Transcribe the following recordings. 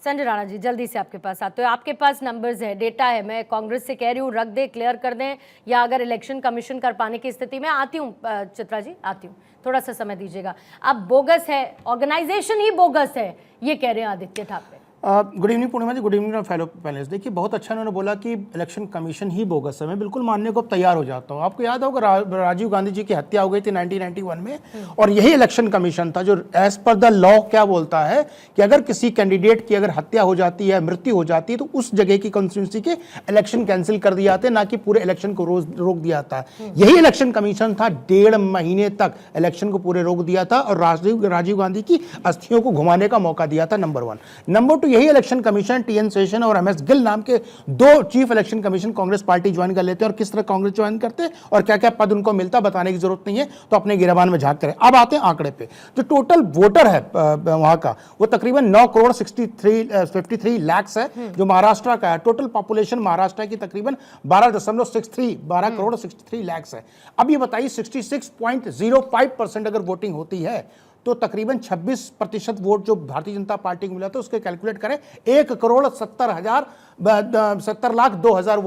संजय राणा जी, जल्दी से आपके पास आते हो, आपके पास नंबर्स है, डेटा है, मैं कांग्रेस से कह रही हूँ रख दे, क्लियर कर दें, या अगर इलेक्शन कमीशन कर पाने की स्थिति में आती हूँ चित्रा जी, आती हूँ, थोड़ा सा समय दीजिएगा। अब बोगस है, ऑर्गेनाइजेशन ही बोगस है, ये कह रहे हैं आदित्य ठाकरे। गुड इवनिंग पूर्णिमा जी, गुड इवनिंग फेलो पैनलिस्ट। देखिए बहुत अच्छा उन्होंने बोला कि इलेक्शन कमीशन ही बोगस है। मैं बिल्कुल मानने को तैयार हो जाता हूँ। आपको याद होगा राजीव गांधी जी की हत्या हो गई थी 1991 में, और यही इलेक्शन कमीशन था जो एज पर द लॉ क्या बोलता है कि अगर किसी कैंडिडेट की अगर हत्या हो जाती है, मृत्यु हो जाती है, तो उस जगह की कॉन्स्टिट्यूंसी के इलेक्शन कैंसिल कर दिए जाते, ना कि पूरे इलेक्शन को रोक दिया जाता है। यही इलेक्शन कमीशन था, 1.5 महीने तक इलेक्शन को पूरे रोक दिया था और राजीव गांधी की अस्थियों को घुमाने का मौका दिया था, नंबर 1। नंबर 2, यही इलेक्शन कमीशन टीएन शेषन और एमएस गिल नाम के 2 chief election commission Congress party join कर लेते हैं, और किस तरह कांग्रेस ज्वाइन करते हैं और क्या क्या पद उनको मिलता बताने की जरूरत नहीं है, तो अपने गिरबान में झांक करें। अब आते हैं आंकड़े पे। जो टोटल वोटर है वहां का, वो तकरीबन 9,53 लाख है, जो महाराष्ट्र का है। टोटल पॉपुलेशन महाराष्ट्र की तकरीबन 12.63 लाख है। अब ये बताइए 66.05% अगर वोटिंग होती है तो तकरीबन 26% वोट जो भारतीय जनता पार्टी को मिला था, उसके कैलकुलेट करें 1,70,02,000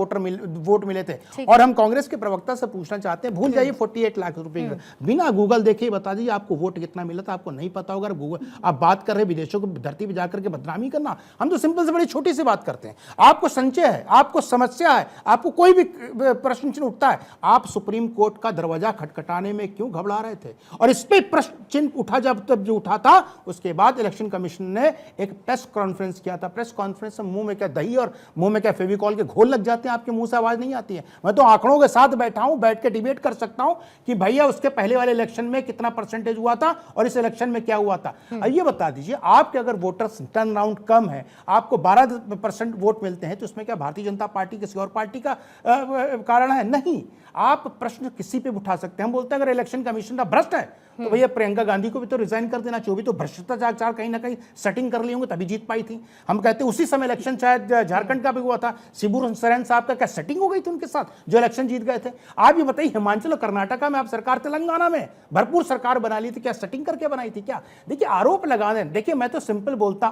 वोट मिले थे। और हम कांग्रेस के प्रवक्ता से पूछना चाहते हैं, भूल जाइए 48 लाख रुपए, बिना गूगल देखे बता दीजिए आपको वोट कितना मिला था। आपको नहीं पता होगा, गूगल आप बात कर रहे विदेशों को धरती पर जाकर के बदनामी करना। हम तो सिंपल से बड़ी छोटी सी बात करते हैं। आपको संशय है, आपको समस्या है, आपको कोई भी प्रश्न चिन्ह उठता है, आप सुप्रीम कोर्ट का दरवाजा खटखटाने में क्यों घबरा रहे थे? और इस पे प्रश्न चिन्ह उठा तब जो उठा था, उसके बाद इलेक्शन कमीशन ने एक प्रेस कॉन्फ्रेंस किया था। प्रेस कॉन्फ्रेंस में मुंह में क्या दही और मुंह में क्या फेविकॉल के घोल लग जाते हैं, आपके मुंह से आवाज नहीं आती है। मैं तो आंकड़ों के साथ बैठा हूं, बैठ के डिबेट कर सकता हूं कि भैया उसके पहले वाले इलेक्शन में कितना परसेंटेज हुआ था और इस इलेक्शन में क्या हुआ था। ये बता दीजिए, आपके अगर वोटर्स टर्न अराउंड कम है, आपको 12% वोट मिलते हैं, तो उसमें क्या भारतीय जनता पार्टी किसी और पार्टी का कारण है? नहीं। आप प्रश्न किसी पे उठा सकते हैं। हम बोलते हैं अगर इलेक्शन कमीशन का भ्रष्ट है तो भैया प्रियंका गांधी को भी तो रिजाइन कर देना चाहिए। भी तो भ्रष्टाचार कहीं ना कहीं सेटिंग कर ली होंगे तभी जीत पाई थी। हम कहते हैं उसी समय इलेक्शन शायद झारखंड का भी हुआ था, शिबू सोरेन साहब का क्या सेटिंग हो गई थी उनके साथ जो इलेक्शन जीत गए थे? आप ये बताइए, हिमाचल और कर्नाटका में आप सरकार, तेलंगाना में भरपूर सरकार बना ली थी, क्या सेटिंग करके बनाई थी क्या? देखिए आरोप लगा दें, देखिए मैं तो सिंपल बोलता,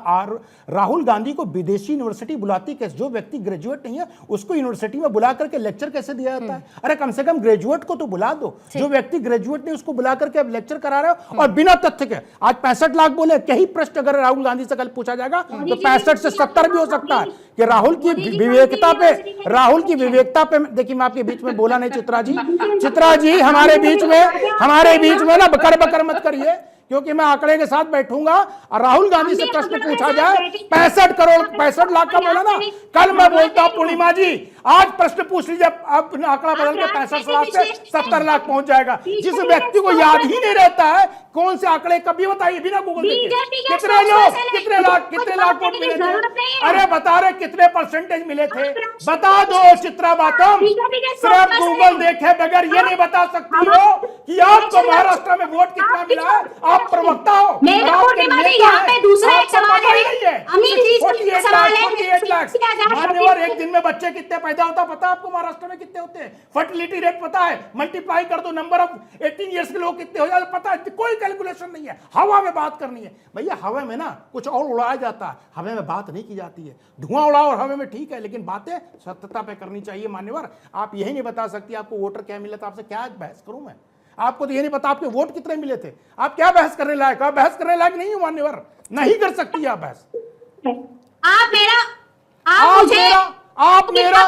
राहुल गांधी को विदेशी यूनिवर्सिटी बुलाती कैसे? जो व्यक्ति ग्रेजुएट नहीं है उसको यूनिवर्सिटी में बुला करके लेक्चर कैसे दिया जाता है? अरे कम से कम ग्रेजुएट को तो बुला दो। जो व्यक्ति ग्रेजुएट नहीं उसको बुला करके अब लेक्चर करा रहे हो, और बिना तथ्य के। आज 65 लाख बोले, कई प्रश्न अगर राहुल गांधी से कल पूछा जाएगा तो 65 से 70 भी हो सकता है। कि राहुल की विवेकता पे देखिए, मैं आपके बीच में बोला नहीं चित्रा जी, हमारे बीच में ना बकर मत करिए, क्योंकि मैं आंकड़े के साथ बैठूंगा और राहुल गांधी से प्रश्न पूछा जाए 65 लाख का बोला ना, कल मैं बोलता हूं पूर्णिमा जी आज प्रश्न पूछ लीजिए, अब आंकड़ा बदल के 65 लाख से 70 लाख पहुंच जाएगा। जिस व्यक्ति को याद ही नहीं रहता है कौन से आंकड़े, कभी बताइए बिना गूगल देखे कितने लाख वोट मिले थे? अरे बता रहे कितने परसेंटेज मिले थे, बता दो चित्रा बातम। सिर्फ गूगल देखे बगैर ये नहीं बता सकती हो कि आपको महाराष्ट्र में वोट कितना मिला है। आप प्रवक्ता हो, दूसरा एक सवाल है, मान्यवर एक दिन में बच्चे कितने पैदा होता पता है आपको? महाराष्ट्र में कितने होते हैं? फर्टिलिटी रेट पता है? मल्टीप्लाई कर दो, नंबर ऑफ 18 ईयर्स के लोग कितने हो जाते पता है? कोई कैलकुलेशन नहीं है। हवा में बात करनी है भैया, हवा में ना कुछ और उड़ाया जाता है, हवा में बात नहीं की जाती है। धुआं उड़ाओ और हवा में ठीक है, लेकिन बातें सत्यता पे करनी चाहिए। मान्यवर आप यही नहीं बता सकती आपको वोटर क्या मिला था, आपसे क्या बहस करूं मैं? आपको तो ये नहीं पता आपके वोट कितने मिले थे, आप क्या बहस करने लायक? आप बहस करने लायक नहीं हो मान्यवर, नहीं कर सकती आप बहस। आप मेरा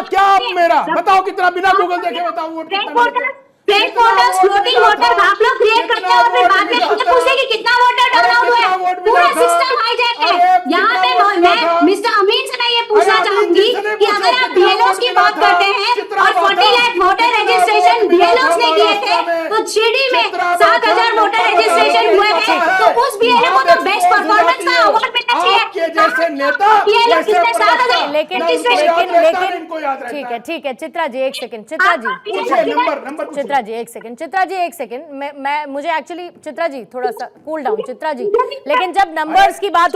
क्या? आप मेरा बताओ कितना, बिना गूगल देखे बताओ वोट कितना मिले थे? फ्लैट वोटर्स, फ्लोटिंग वोटर आप लोग क्रिएट करते हैं और फिर बाद में पूछे कि कितना वोटर टर्नआउट हुआ है। पूरा सिस्टम हाईजैक है। यहाँ पे मैं मिस्टर अमीन से मैं ये पूछना चाहूंगी कि अगर आप बीएलओस की बात करते हैं और 40 लाख वोटर रजिस्ट्रेशन बीएलओस ने किए थे, तो जीडी में 7,000 वोटर रजिस्ट्रेशन हुए थे, तो उस बीएलओ को तो बेस्ट परफॉर्मेंस का अवार्ड मिलना चाहिए। जैसे नेता लेकिन ठीक है चित्रा जी एक सेकंड, चित्रा जी एक सेकंड, मैं मुझे एक्चुअली चित्रा जी थोड़ा सा कूल डाउन चित्रा जी। लेकिन जब नंबर्स की बात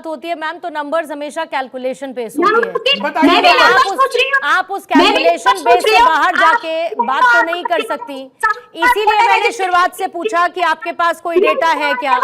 होती है मैम, तो नंबर्स हमेशा कैलकुलेशन बेस होती है। आप उस कैलकुलेशन बेस से बाहर जाके बात तो नहीं कर सकती। इसीलिए मैंने शुरुआत से पूछा कि आपके पास कोई डेटा है क्या,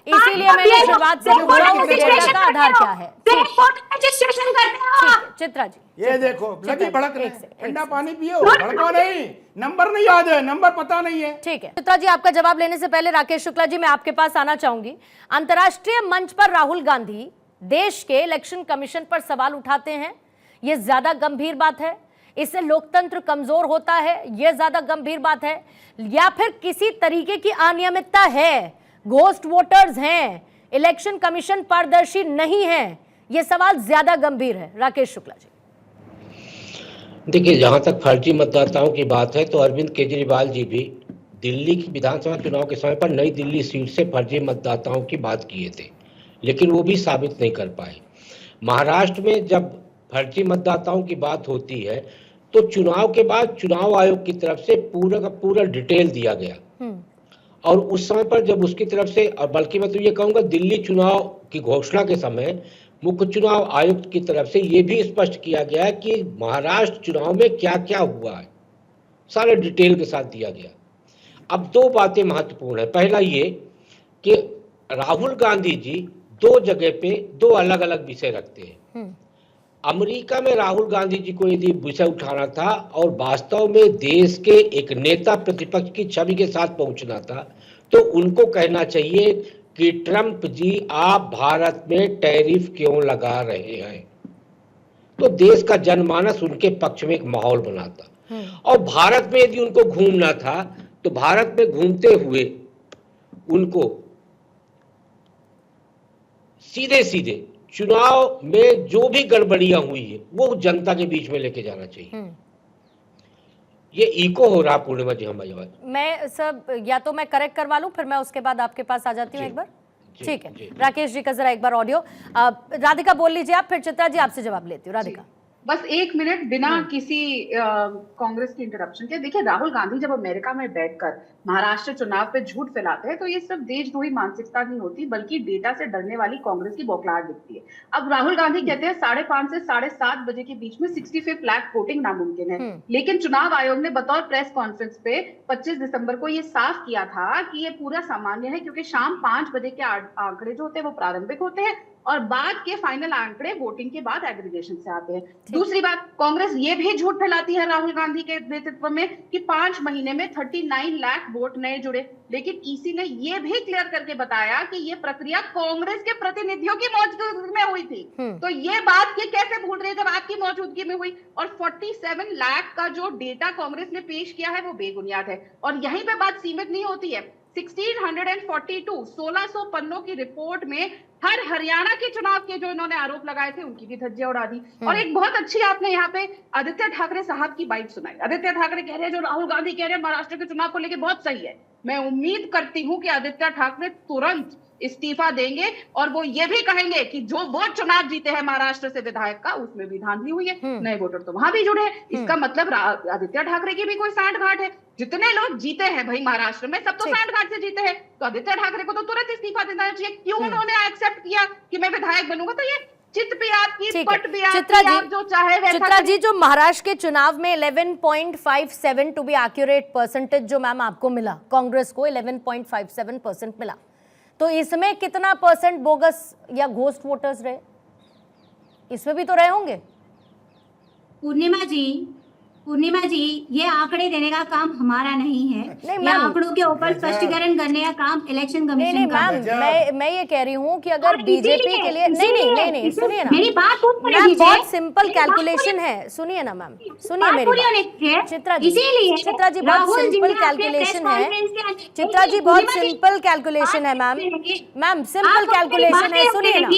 इसीलिए मैंने शुरुआत से पूछा उस डेटा का आधार क्या है? रजिस्ट्रेशन करते हो ठीक आप। है, चित्रा जी, ये देखो लगी भड़कने, एक सेकंड, ठंडा पानी पियो, भड़को नहीं, नंबर नहीं याद है, नंबर पता नहीं है। ठीक है चित्रा जी, आपका जवाब लेने से पहले राकेश शुक्ला जी मैं आपके पास आना चाहूंगी। अंतर्राष्ट्रीय मंच पर राहुल गांधी देश के इलेक्शन कमीशन पर सवाल उठाते हैं, ये ज्यादा गंभीर बात है? इससे लोकतंत्र कमजोर होता है, यह ज्यादा गंभीर बात है? या फिर किसी तरीके की अनियमितता है, घोस्ट वोटर्स हैं, इलेक्शन कमीशन पारदर्शी नहीं है? यह सवाल ज्यादा गंभीर है। राकेश शुक्ला जी, देखिए, जहां तक फर्जी मतदाताओं की बात है तो अरविंद केजरीवाल जी भी दिल्ली की विधानसभा चुनाव के समय पर नई दिल्ली सीट से फर्जी मतदाताओं की बात किए थे, लेकिन वो भी साबित नहीं कर पाए। महाराष्ट्र में जब फर्जी मतदाताओं की बात होती है तो चुनाव के बाद चुनाव आयोग की तरफ से पूरा का पूरा डिटेल दिया गया, और उस समय पर जब उसकी तरफ से, और बल्कि मैं तो ये कहूँगा दिल्ली चुनाव की घोषणा के समय मुख्य चुनाव आयुक्त की तरफ से ये भी स्पष्ट किया गया कि महाराष्ट्र चुनाव में क्या क्या हुआ है, सारे डिटेल के साथ दिया गया। अब दो बातें महत्वपूर्ण है। पहला ये कि राहुल गांधी जी दो जगह पे दो अलग अलग विषय रखते हैं। अमेरिका में राहुल गांधी जी को यदि विषय उठाना था और वास्तव में देश के एक नेता प्रतिपक्ष की छवि के साथ पहुंचना था, तो उनको कहना चाहिए कि ट्रंप जी आप भारत में टैरिफ क्यों लगा रहे हैं, तो देश का जनमानस उनके पक्ष में एक माहौल बनाता। और भारत में यदि उनको घूमना था तो भारत में घूमते हुए उनको सीधे सीधे चुनाव में जो भी गड़बड़ियां हुई है वो जनता के बीच में लेके जाना चाहिए। ये इको हो रहा पूर्णिमा जी हमारी आवाज। मैं सब या तो मैं करेक्ट करवा लूं, फिर मैं उसके बाद आपके पास आ जाती हूँ एक बार। ठीक है, राकेश जी का जरा एक बार ऑडियो। राधिका बोल लीजिए आप, फिर चित्रा जी आपसे जवाब लेती हूँ। राधिका, बस एक मिनट बिना किसी कांग्रेस की इंटरप्शन के। देखिए, राहुल गांधी जब अमेरिका में बैठकर महाराष्ट्र चुनाव पे झूठ फैलाते हैं तो ये सिर्फ देशद्रोही मानसिकता नहीं होती, बल्कि डेटा से डरने वाली कांग्रेस की बौखलाहट दिखती है। अब राहुल गांधी कहते हैं 5:30 से 7:30 बजे के बीच में 65 लाख वोटिंग नामुमकिन है, लेकिन चुनाव आयोग ने बतौर प्रेस कॉन्फ्रेंस पे 25 दिसंबर को ये साफ किया था कि ये पूरा सामान्य है, क्योंकि शाम 5 बजे के आंकड़े जो होते हैं वो प्रारंभिक होते हैं और बाद के फाइनल आंकड़े वोटिंग के बाद एग्रीगेशन से आते हैं। दूसरी बात, कांग्रेस ये भी झूठ फैलाती है राहुल गांधी के नेतृत्व में कि 5 महीने में 39 लाख वोट नए जुड़े, लेकिन ईसी ने ये भी क्लियर करके बताया कि ये प्रक्रिया कांग्रेस के प्रतिनिधियों की मौजूदगी में हुई थी। तो ये बात ये कैसे भूल रहे हैं जब आपकी मौजूदगी में हुई? और 47 लाख का जो डेटा कांग्रेस ने पेश किया है वो बेबुनियाद है। और यहीं पे बात सीमित नहीं होती है। 1642 पन्नों की रिपोर्ट में हर हरियाणा के चुनाव के जो इन्होंने आरोप लगाए थे उनकी भी धज्जियां उड़ा दी। और एक बहुत अच्छी आपने यहाँ पे आदित्य ठाकरे साहब की बाइट सुनाई। आदित्य ठाकरे कह रहे हैं जो राहुल गांधी कह रहे हैं महाराष्ट्र के चुनाव को लेकर बहुत सही है। मैं उम्मीद करती हूं कि आदित्य ठाकरे तुरंत इस्तीफा देंगे और वो ये भी कहेंगे कि जो वोट चुनाव जीते हैं महाराष्ट्र से विधायक का, उसमें भी धांधली हुई है, नए वोटर तो वहां भी जुड़े हैं। इसका मतलब आदित्य ठाकरे की भी कोई सांठगांठ है। जितने लोग जीते हैं भाई महाराष्ट्र में, सब तो सांठगांठ से जीते हैं, तो आदित्य ठाकरे को तो तुरंत इस्तीफा देना चाहिए। क्यों उन्होंने एक्सेप्ट किया कि मैं विधायक बनूंगा? तो ये चित भी आपकी, पट भी आपकी, आप जो चाहे वैसा। चित्रा जी, जो महाराष्ट्र के चुनाव में 11.57 टू बी एक्यूरेट परसेंटेज जो मैम आपको मिला, कांग्रेस को 11.57% मिला, तो इसमें कितना परसेंट बोगस या घोस्ट वोटर्स रहे? इसमें भी तो रहे होंगे। पूर्णिमा जी, ये आंकड़े देने का काम हमारा नहीं है। ये आंकड़ों के ऊपर स्पष्टीकरण करने का काम इलेक्शन कमीशन का है। मैम, मैं ये कह रही हूँ कि अगर बीजेपी के लिए नहीं, सुनिए ना, मेरी बात मैम, बहुत सिंपल कैलकुलेशन है। सुनिए ना मैम, सुनिए मेरी बात। चित्रा जी, चित्रा जी, बहुत सिंपल कैलकुलेशन है। चित्रा जी, बहुत सिंपल कैलकुलेशन है मैम, सिंपल कैलकुलेशन है। सुनिए ना,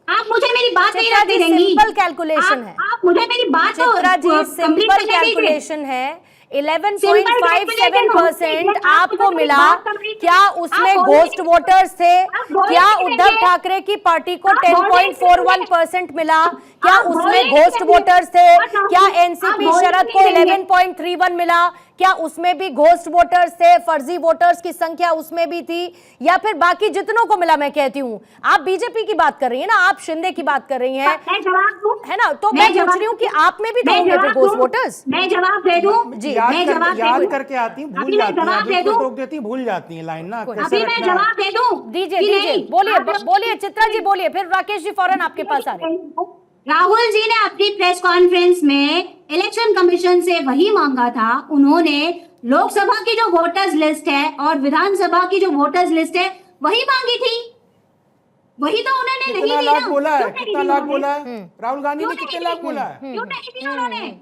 आप मुझे मेरी बात नहीं रखने देंगी। सिंपल कैलकुलेशन है। आप मुझे मेरी बात चित्रा जी, सिंपल कैलकुलेशन है। 11.57% आपको मिला। क्या उसमें घोस्ट वोटर्स थे? क्या उद्धव ठाकरे की पार्टी को 10.41% मिला? क्या उसमें घोस्ट वोटर्स थे? क्या एनसीपी शरद को 11.31 मिला? क्या उसमें भी घोस्ट वोटर्स थे, फर्जी वोटर्स की संख्या उसमें भी थी, या फिर बाकी जितनों को मिला? मैं कहती हूँ आप बीजेपी की बात कर रही है ना, आप शिंदे की बात कर रही हैं, मैं जवाब दूं? है ना? तो मैं पूछ रही हूँ कि आप में भी तो होंगे फिर घोस्ट वोटर्स। मैं जवाब दे दूं? जी, मैं जवाब दे याद दूं? करके आती हैं, भूल अभी मैं जाती हैं, जवाब अभी दे तो दूं? रोक देती हैं, भूल जाती हैं लाइन ना, कैसे अभी मैं रखना है। जवाब दे दूं? दीजिए कि दीजिए, नहीं? बोलिए आप लोग- बोलिए चित्रा जी बोलिए, फिर राकेश जी फौरन आपके पास आ रहे हैं। राहुल जी ने अपनी प्रेस कॉन्फ्रेंस में इलेक्शन कमीशन से वही मांगा था। उन्होंने लोकसभा की जो वोटर्स लिस्ट है और विधानसभा की जो वोटर्स लिस्ट है वही मांगी थी, वही तो उन्होंने नहीं कितना दी लाख ना। बोला है, क्यों नहीं कितना दी लाख उन्होंने? बोला है राहुल गांधी ने, क्यों कितने नहीं लाख दी? बोला है? क्यों नहीं दी उन्होंने?